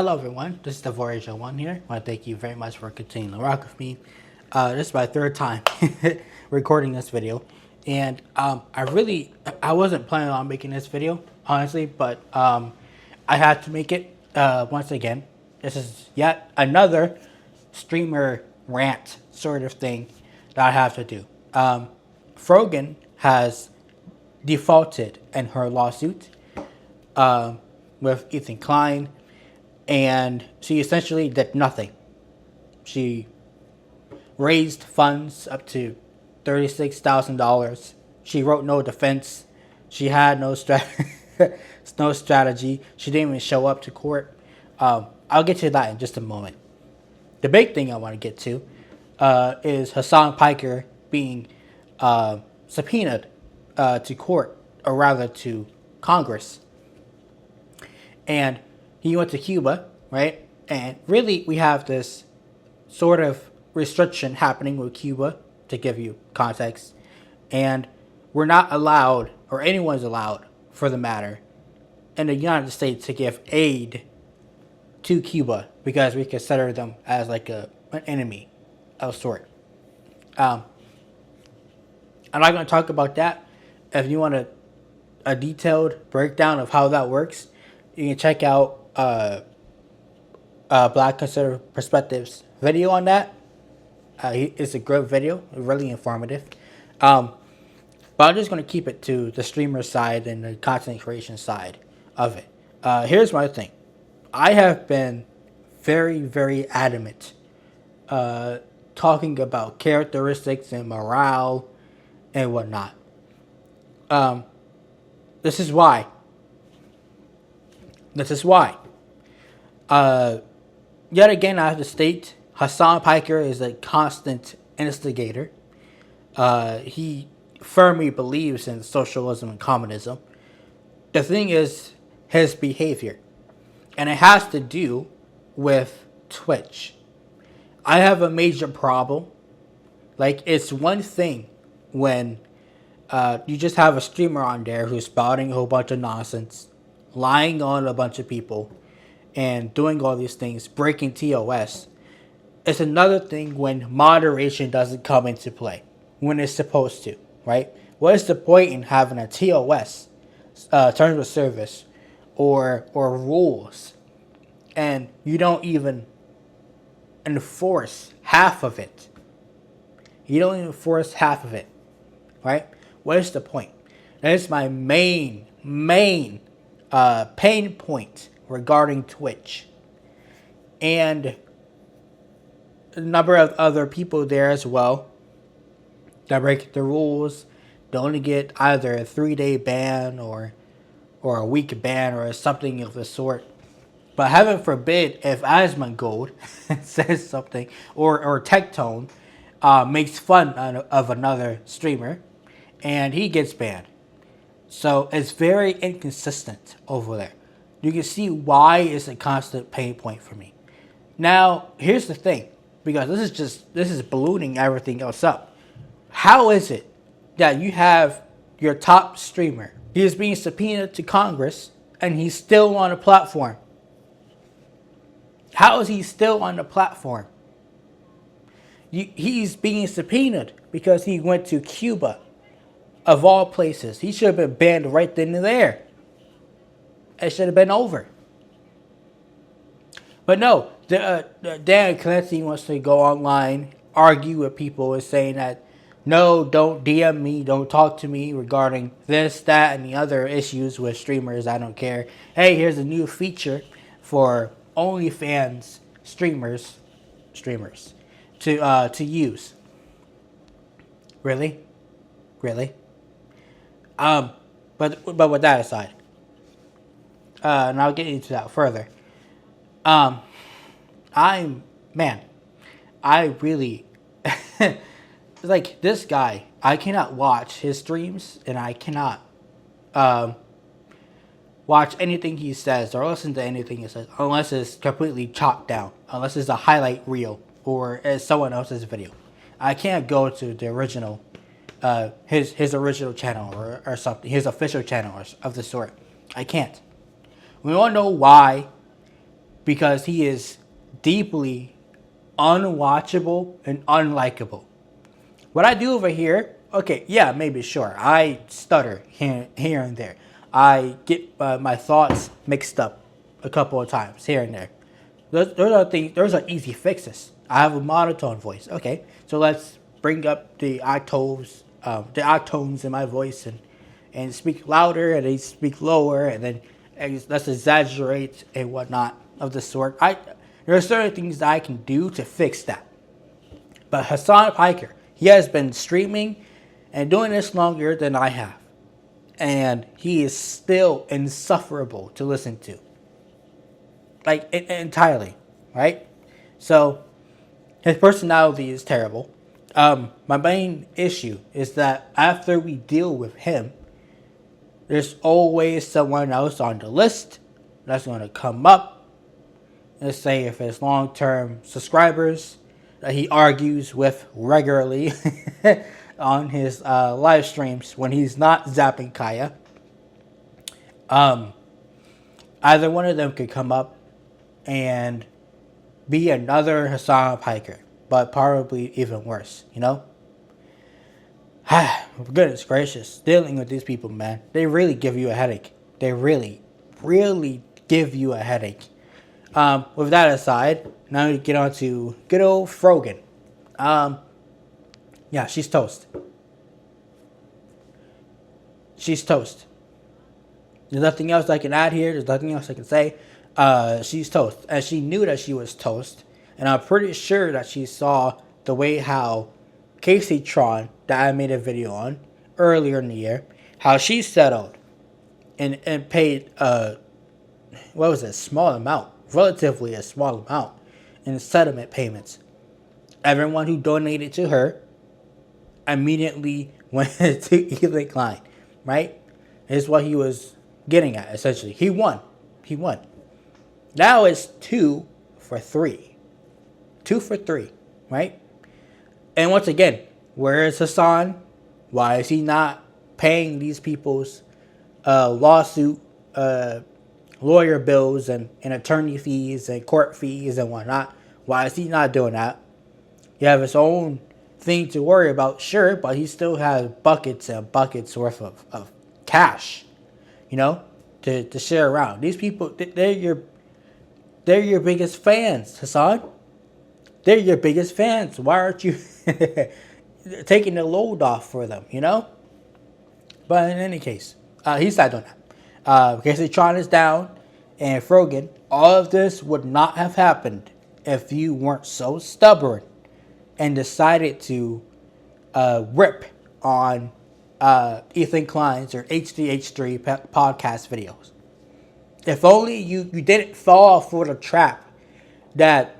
hello everyone, this is the Voyager 1 here. I want to thank you very much for continuing to rock with me. This is my third time recording this video. And I wasn't planning on making this video, honestly, but I had to make it once again. This is yet another streamer rant sort of thing that I have to do. Frogan has defaulted in her lawsuit with Ethan Klein, and she essentially did nothing. She raised funds up to $36,000. She wrote no defense. She had no no strategy. She didn't even show up to court. I'll get to that in just a moment. The big thing I want to get to is Hasan Piker being subpoenaed to court, or rather to Congress. And he went to Cuba, right? And really, we have this sort of restriction happening with Cuba, to give you context. And we're not allowed, or anyone's allowed, for the matter, in the United States to give aid to Cuba because we consider them as like an enemy of sort. I'm not going to talk about that. If you want a detailed breakdown of how that works, you can check out Black Conservative Perspectives video on that. It's a good video, really informative. But I'm just going to keep it to the streamer side and the content creation side of it. Here's my thing. I have been very, very adamant talking about characteristics and morale and whatnot. This is why. Yet again, I have to state, Hasan Piker is a constant instigator. He firmly believes in socialism and communism. The thing is his behavior. And it has to do with Twitch. I have a major problem. Like, it's one thing when you just have a streamer on there who's spouting a whole bunch of nonsense, lying on a bunch of people, and doing all these things, breaking TOS. It's another thing when moderation doesn't come into play when it's supposed to, right? What is the point in having a TOS, terms of service, or rules, and you don't even enforce half of it? You don't even enforce half of it, right? What is the point? That is my main pain point regarding Twitch. And a number of other people there as well that break the rules. They only get either a 3-day ban or a week ban or something of the sort. But heaven forbid if Asmongold says something, or Tectone makes fun of another streamer, and he gets banned. So it's very inconsistent over there. You can see why it's a constant pain point for me. Now, here's the thing, because this is ballooning everything else up. How is it that you have your top streamer, he is being subpoenaed to Congress, and he's still on the platform? How is he still on the platform? He's being subpoenaed because he went to Cuba, of all places. He should have been banned right then and there. It should have been over. But no, Dan Clancy wants to go online, argue with people, and saying that, no, don't DM me, don't talk to me regarding this, that, and the other issues with streamers. I don't care. Hey, here's a new feature for OnlyFans streamers to use. Really? But with that aside, and I'll get into that further. I really like this guy. I cannot watch his streams, and I cannot watch anything he says or listen to anything he says unless it's completely chopped down, unless it's a highlight reel or it's someone else's video. I can't go to the original, his original channel or something, his official channel of the sort. I can't. We all know why because he is deeply unwatchable and unlikable. What I do over here, okay, yeah, maybe, sure, I stutter here and there. I get my thoughts mixed up a couple of times here and there. Those are things. Those are easy fixes. I have a monotone voice. Okay, so let's bring up the octaves in my voice and speak louder, and then speak lower, and then let's exaggerate and whatnot of the sort. There are certain things that I can do to fix that. But Hasan Piker, he has been streaming and doing this longer than I have, and he is still insufferable to listen to. Like, entirely, right? So, his personality is terrible. My main issue is that after we deal with him, there's always someone else on the list that's going to come up and say if it's long-term subscribers that he argues with regularly on his live streams when he's not zapping Kaya. Either one of them could come up and be another Hasan Piker, but probably even worse, you know? Goodness gracious, dealing with these people, man, they really give you a headache. They really, really give you a headache. With that aside, now we get on to good old Frogan. Yeah, she's toast. She's toast. There's nothing else I can add here. There's nothing else I can say. She's toast. And she knew that she was toast. And I'm pretty sure that she saw the way how Casey Tron, that I made a video on earlier in the year, how she settled and paid, what was it, a small amount, relatively a small amount in settlement payments. Everyone who donated to her immediately went to Ethan Klein, right? Is what he was getting at, essentially. He won. He won. Now it's 2 for 3. 2 for 3, right? And once again, where is Hasan? Why is he not paying these people's lawsuit, lawyer bills and attorney fees and court fees and whatnot? Why is he not doing that? You have his own thing to worry about, sure, but he still has buckets and buckets worth of cash, you know, to share around. These people, they're your biggest fans, Hasan. They're your biggest fans. Why aren't you taking the load off for them, you know? But in any case, he's not doing that. Casey Tron is down, and Frogan, all of this would not have happened if you weren't so stubborn and decided to rip on Ethan Klein's or HDH3 podcast videos. If only you didn't fall for the trap that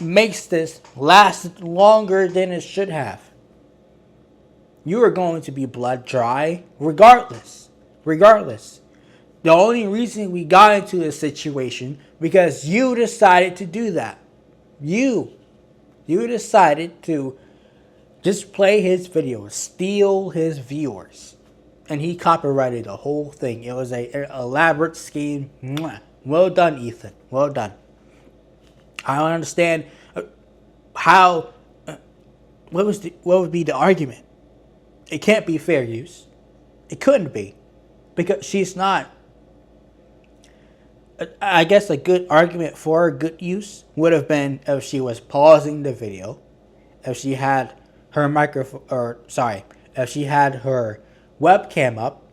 makes this last longer than it should have. You are going to be blood dry regardless. Regardless. The only reason we got into this situation because you decided to do that. You decided to just play his videos, steal his viewers. And he copyrighted the whole thing. It was an elaborate scheme. Well done, Ethan. Well done. I don't understand how. What would be the argument? It can't be fair use. It couldn't be, because she's not. I guess a good argument for good use would have been if she was pausing the video, if she had her if she had her webcam up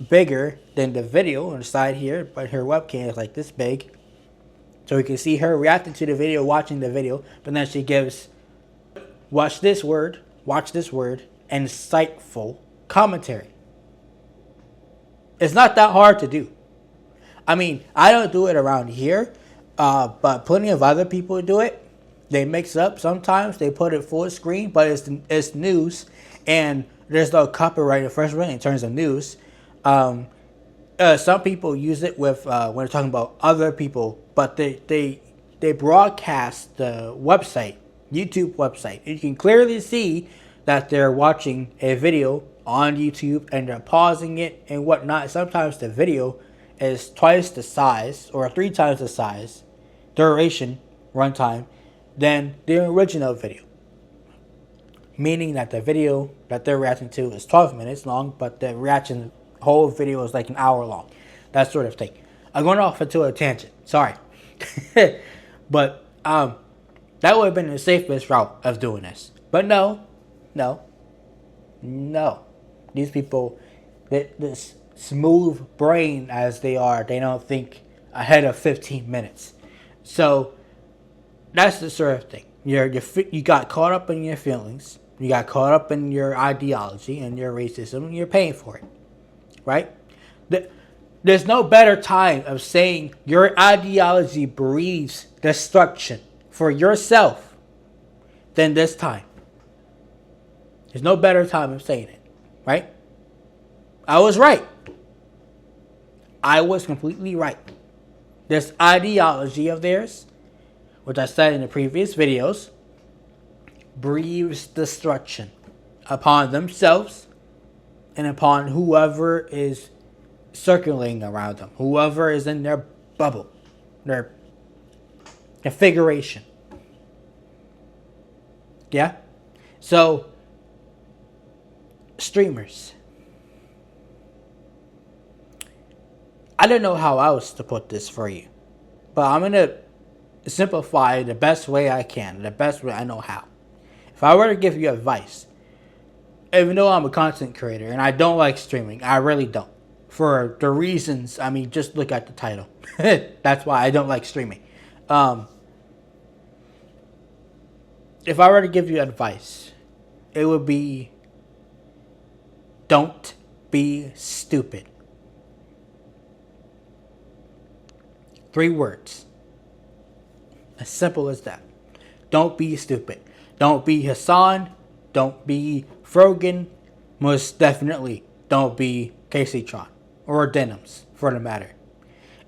bigger than the video on the side here, but her webcam is like this big. So we can see her reacting to the video, watching the video, but then she gives, watch this word, and insightful commentary. It's not that hard to do. I mean, I don't do it around here, but plenty of other people do it. They mix up sometimes. They put it full screen, but it's news, and there's no copyright infringement in terms of news. Some people use it with when they're talking about other people, but they broadcast the website, YouTube website. You can clearly see that they're watching a video on YouTube and they're pausing it and whatnot. Sometimes the video is twice the size or 3 times the size duration, runtime, than the original video. Meaning that the video that they're reacting to is 12 minutes long, but the reaction whole video is like an hour long. That sort of thing. I'm going off into a tangent. Sorry. But that would have been the safest route of doing this. But no. These people, this smooth brain as they are, they don't think ahead of 15 minutes. So that's the sort of thing. You got caught up in your feelings. You got caught up in your ideology and your racism, and you're paying for it. Right? There's no better time of saying your ideology breeds destruction for yourself than this time. There's no better time of saying it. Right? I was right. I was completely right. This ideology of theirs, which I said in the previous videos, breathes destruction upon themselves and upon whoever is circulating around them, whoever is in their bubble, their configuration. Yeah? So, streamers. I don't know how else to put this for you, but I'm going to simplify the best way I can, the best way I know how. If I were to give you advice, even though I'm a content creator and I don't like streaming, I really don't. For the reasons, I mean, just look at the title. That's why I don't like streaming. If I were to give you advice, it would be, don't be stupid. 3 words. As simple as that. Don't be stupid. Don't be Hasan. Don't be Frogan. Most definitely don't be Caseytron. Or Denims, for the matter.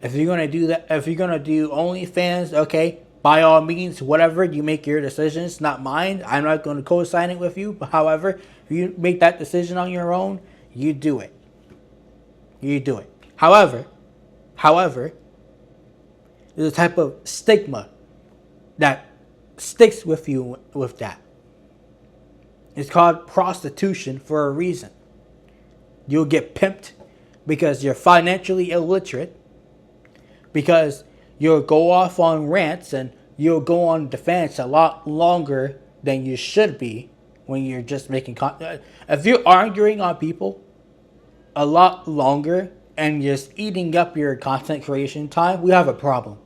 If you're going to do that, if you're going to do OnlyFans, okay, by all means, whatever, you make your decisions, not mine. I'm not going to co-sign it with you. But however, if you make that decision on your own, you do it. You do it. However, there's a type of stigma that sticks with you with that. It's called prostitution for a reason. You'll get pimped because you're financially illiterate, because you'll go off on rants and you'll go on defense a lot longer than you should be when you're just making content. If you're arguing on people a lot longer and just eating up your content creation time, we have a problem.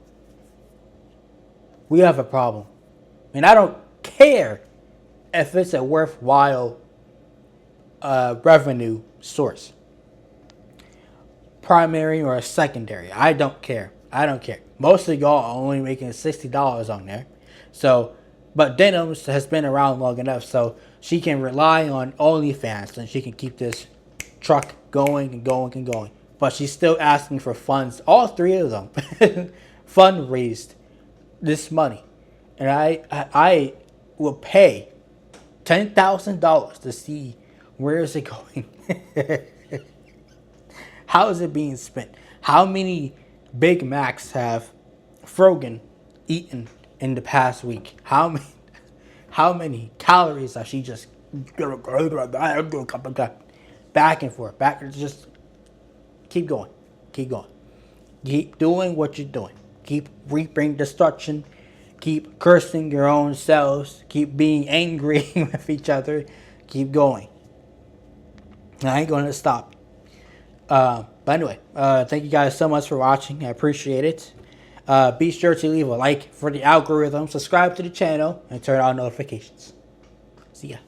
We have a problem. And I don't care if it's a worthwhile revenue source. Primary or secondary. I don't care. Most of y'all are only making $60 on there. So, but Denims has been around long enough so she can rely on OnlyFans and she can keep this truck going and going and going. But she's still asking for funds. All 3 of them fundraised this money. And I will pay $10,000 to see where is it going. How is it being spent? How many Big Macs have Frogan eaten in the past week? How many calories has she just back and forth, just keep going. Keep doing what you're doing. Keep reaping destruction. Keep cursing your own selves. Keep being angry with each other. Keep going. I ain't going to stop. But anyway, thank you guys so much for watching. I appreciate it. Be sure to leave a like for the algorithm. Subscribe to the channel and turn on notifications. See ya.